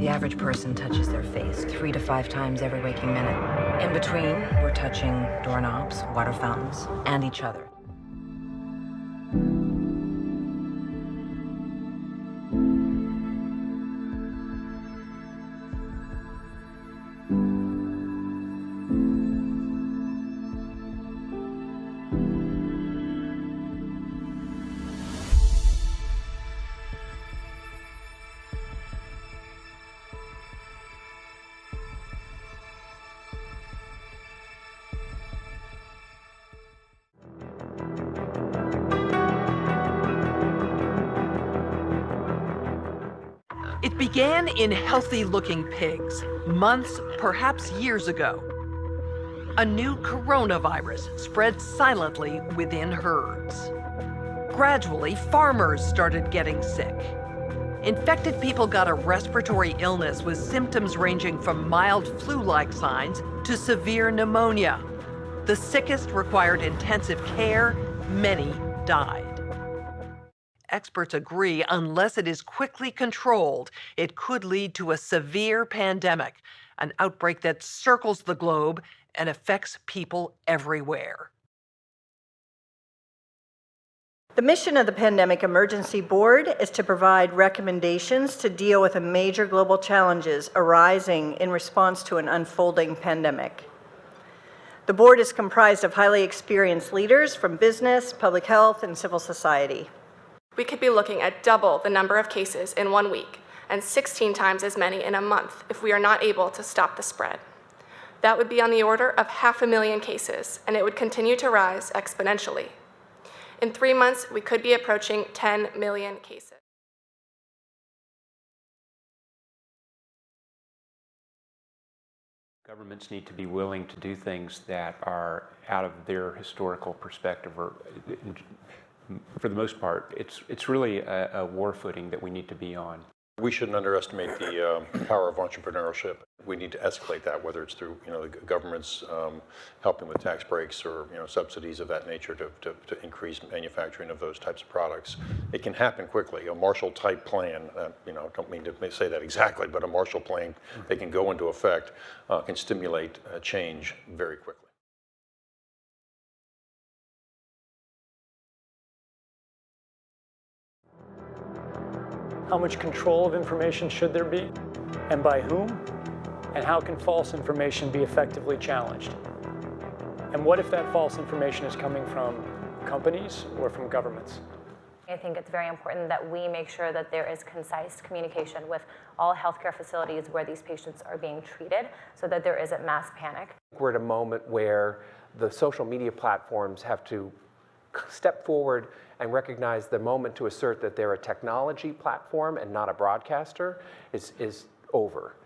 The average person touches their face 3 to 5 times every waking minute. In between, we're touching doorknobs, water fountains, and each other. It began in healthy-looking pigs, months, perhaps years ago. A new coronavirus spread silently within herds. Gradually, farmers started getting sick. Infected people got a respiratory illness with symptoms ranging from mild flu-like signs to severe pneumonia. The sickest required intensive care. Many died. Experts agree, unless it is quickly controlled, it could lead to a severe pandemic, an outbreak that circles the globe and affects people everywhere. The mission of the Pandemic Emergency Board is to provide recommendations to deal with the major global challenges arising in response to an unfolding pandemic. The board is comprised of highly experienced leaders from business, public health, and civil society. We could be looking at double the number of cases in 1 week and 16 times as many in a month if we are not able to stop the spread. That would be on the order of 500,000 cases, and it would continue to rise exponentially. In 3 months, we could be approaching 10 million cases. Governments need to be willing to do things that are out of their historical perspective, or for the most part, it's really a war footing that we need to be on. We shouldn't underestimate the power of entrepreneurship. We need to escalate that, whether it's through the government's helping with tax breaks or subsidies of that nature to increase manufacturing of those types of products. It can happen quickly. A Marshall-type plan, don't mean to say that exactly, but a Marshall plan that can go into effect can stimulate change very quickly. How much control of information should there be, and by whom? And how can false information be effectively challenged? And what if that false information is coming from companies or from governments? I think it's very important that we make sure that there is concise communication with all healthcare facilities where these patients are being treated so that there isn't mass panic. We're at a moment where the social media platforms have to step forward and recognize the moment to assert that they're a technology platform and not a broadcaster is over.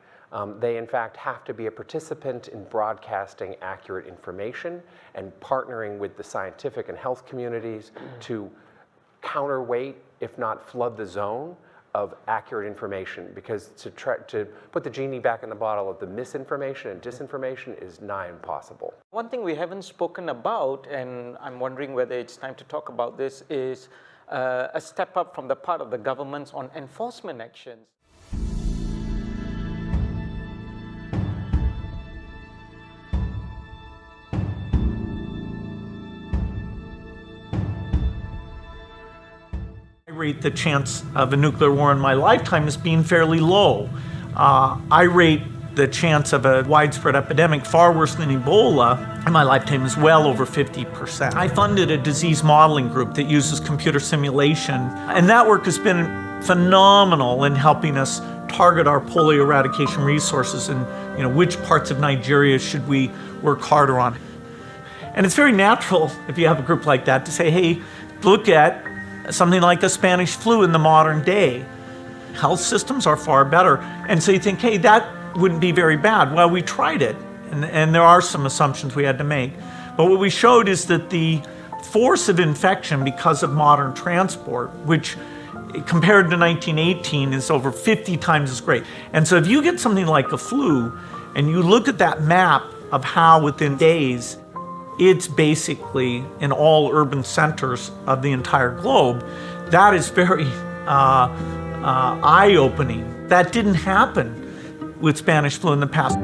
They in fact have to be a participant in broadcasting accurate information and partnering with the scientific and health communities to counterweight, if not flood the zone of accurate information, because to put the genie back in the bottle of the misinformation and disinformation is nigh impossible. One thing we haven't spoken about, and I'm wondering whether it's time to talk about this, is a step up from the part of the governments on enforcement actions. Rate the chance of a nuclear war in my lifetime as being fairly low. I rate the chance of a widespread epidemic far worse than Ebola in my lifetime is well over 50%. I funded a disease modeling group that uses computer simulation, and that work has been phenomenal in helping us target our polio eradication resources and which parts of Nigeria should we work harder on. And it's very natural if you have a group like that to say, hey, look at something like the Spanish flu in the modern day. Health systems are far better. And so you think, hey, that wouldn't be very bad. Well, we tried it, and there are some assumptions we had to make. But what we showed is that the force of infection because of modern transport, which compared to 1918 is over 50 times as great. And so if you get something like the flu, and you look at that map of how within days it's basically in all urban centers of the entire globe, that is very eye-opening. That didn't happen with Spanish flu in the past.